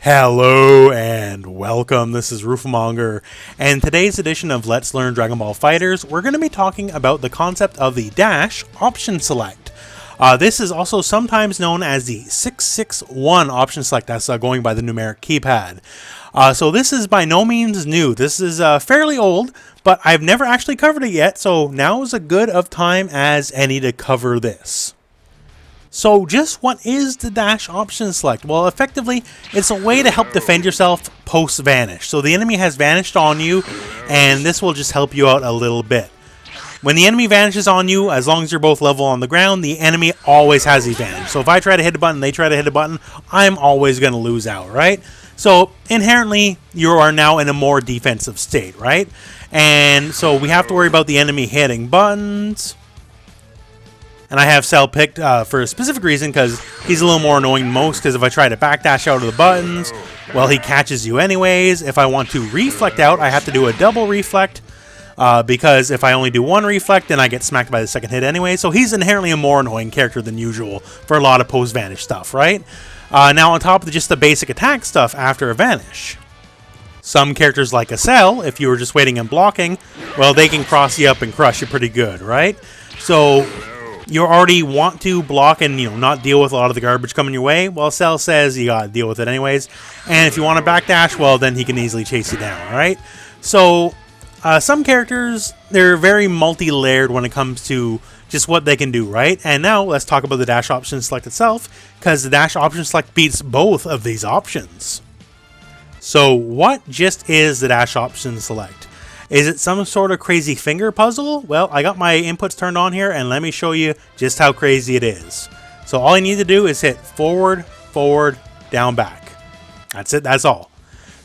Hello and welcome, this is Rooflemonger, and today's edition of Let's Learn Dragon Ball FighterZ, we're going to be talking about the concept of the dash option select. This is also sometimes known as the 661 option select, that's going by the numeric keypad. So this is by no means new, this is fairly old, but I've never actually covered it yet, so now is a good of time as any to cover this. So just what is the dash option select? Well, effectively, it's a way to help defend yourself post-vanish. So the enemy has vanished on you, and this will just help you out a little bit. When the enemy vanishes on you, as long as you're both level on the ground, the enemy always has the advantage. So if I try to hit a button, they try to hit a button, I'm always going to lose out, right? So inherently, you are now in a more defensive state, right? And so we have to worry about the enemy hitting buttons. And I have Cell picked for a specific reason, because he's a little more annoying than most, because if I try to backdash out of the buttons, well, he catches you anyways. If I want to reflect out, I have to do a double reflect, because if I only do one reflect, then I get smacked by the second hit anyway. So he's inherently a more annoying character than usual for a lot of post-vanish stuff, right? Now on top of just the basic attack stuff after a vanish, some characters like a Cell, if you were just waiting and blocking, well, they can cross you up and crush you pretty good, right? So you already want to block and not deal with a lot of the garbage coming your way. Well, Cell says you gotta deal with it anyways. And if you want to backdash, well, then he can easily chase you down, right? So some characters, they're very multi-layered when it comes to just what they can do, right? And now let's talk about the dash option select itself, because the dash option select beats both of these options. So what just is the dash option select? Is it some sort of crazy finger puzzle? Well, I got my inputs turned on here, and let me show you just how crazy it is. So all you need to do is hit forward, forward, down, back. That's it, that's all.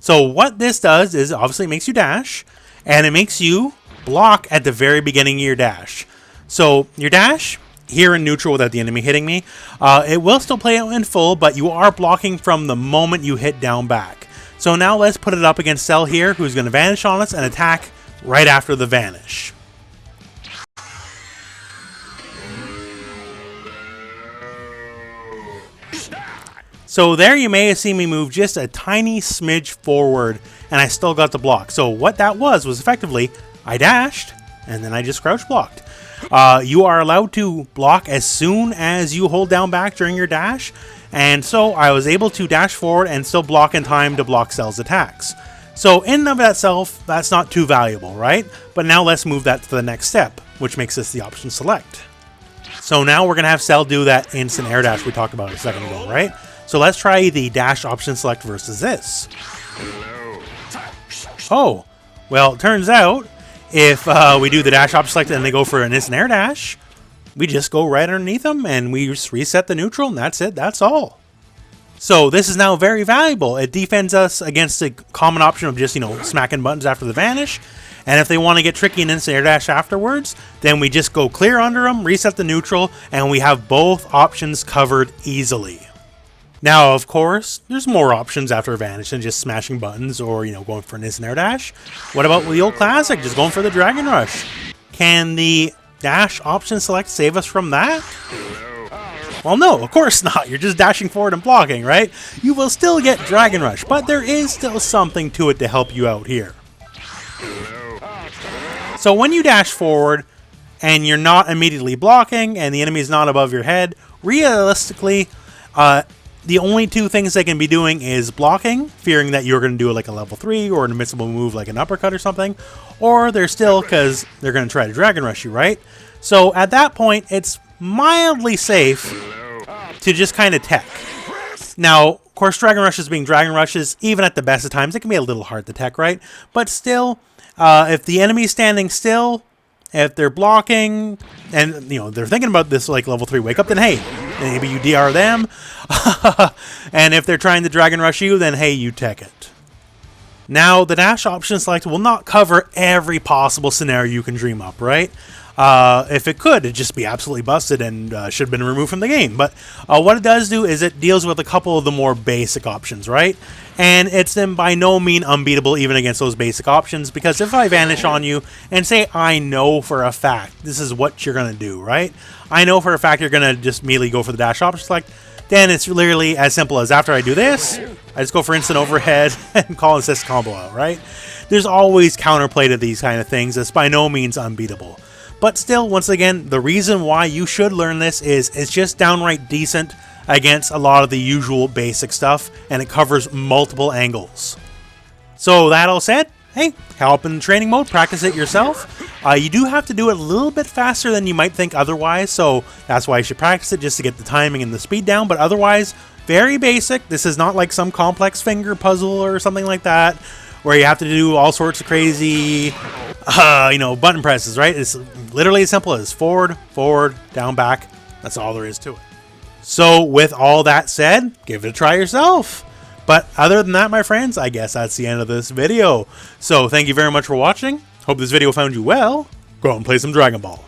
So what this does is obviously it makes you dash, and it makes you block at the very beginning of your dash. So your dash, here in neutral without the enemy hitting me, it will still play out in full, but you are blocking from the moment you hit down, back. So now let's put it up against Cell here, who's going to vanish on us and attack right after the vanish. So there you may have seen me move just a tiny smidge forward, and I still got the block. So what that was effectively, I dashed, and then I just crouch blocked. You are allowed to block as soon as you hold down back during your dash, and so I was able to dash forward and still block in time to block Cell's attacks. So in and of itself, that's not too valuable, right? But now let's move that to the next step, which makes this the option select. So now we're going to have Cell do that instant air dash we talked about a second ago, right? So let's try the dash option select versus this. Oh, well, it turns out if we do the dash option select and they go for an instant air dash, we just go right underneath them and we just reset the neutral, and that's it, that's all. So this is now very valuable. It defends us against the common option of just, smacking buttons after the vanish. And if they want to get tricky and instant air dash afterwards, then we just go clear under them, reset the neutral, and we have both options covered easily. Now, of course, there's more options after a vanish than just smashing buttons or, going for an instant air dash. What about the old classic, just going for the Dragon Rush? Can the dash option select save us from that? Well, no, of course not. You're just dashing forward and blocking, right? You will still get Dragon Rush, but there is still something to it to help you out here. So when you dash forward and you're not immediately blocking and the enemy is not above your head, realistically, the only two things they can be doing is blocking, fearing that you're going to do like a level 3 or an invincible move like an uppercut or something, or they're still, because they're going to try to Dragon Rush you, right? So at that point, it's mildly safe to just kind of tech. Now, of course, Dragon Rushes being Dragon Rushes, even at the best of times, it can be a little hard to tech, right? But still, if the enemy's standing still, if they're blocking, and they're thinking about this like level 3 wake up, then hey, maybe you DR them. And if they're trying to Dragon Rush you, then hey, you tech it. Now, the dash option select will not cover every possible scenario you can dream up, right? If it could, it'd just be absolutely busted and should have been removed from the game. But what it does do is it deals with a couple of the more basic options, right? And it's then by no means unbeatable even against those basic options, because if I vanish on you and say I know for a fact this is what you're going to do, right? I know for a fact you're going to just immediately go for the dash option select, then it's literally as simple as after I do this, I just go for instant overhead and call assist combo out, right? There's always counterplay to these kind of things. It's by no means unbeatable. But still, once again, the reason why you should learn this is it's just downright decent against a lot of the usual basic stuff, and it covers multiple angles. So that all said, hey, hop in training mode, practice it yourself. You do have to do it a little bit faster than you might think otherwise, so that's why you should practice it, just to get the timing and the speed down. But otherwise, very basic. This is not like some complex finger puzzle or something like that, where you have to do all sorts of crazy, button presses, right? It's literally as simple as forward, forward, down, back. That's all there is to it. So with all that said, give it a try yourself. But other than that, my friends, I guess that's the end of this video. So thank you very much for watching. Hope this video found you well. Go out and play some Dragon Ball.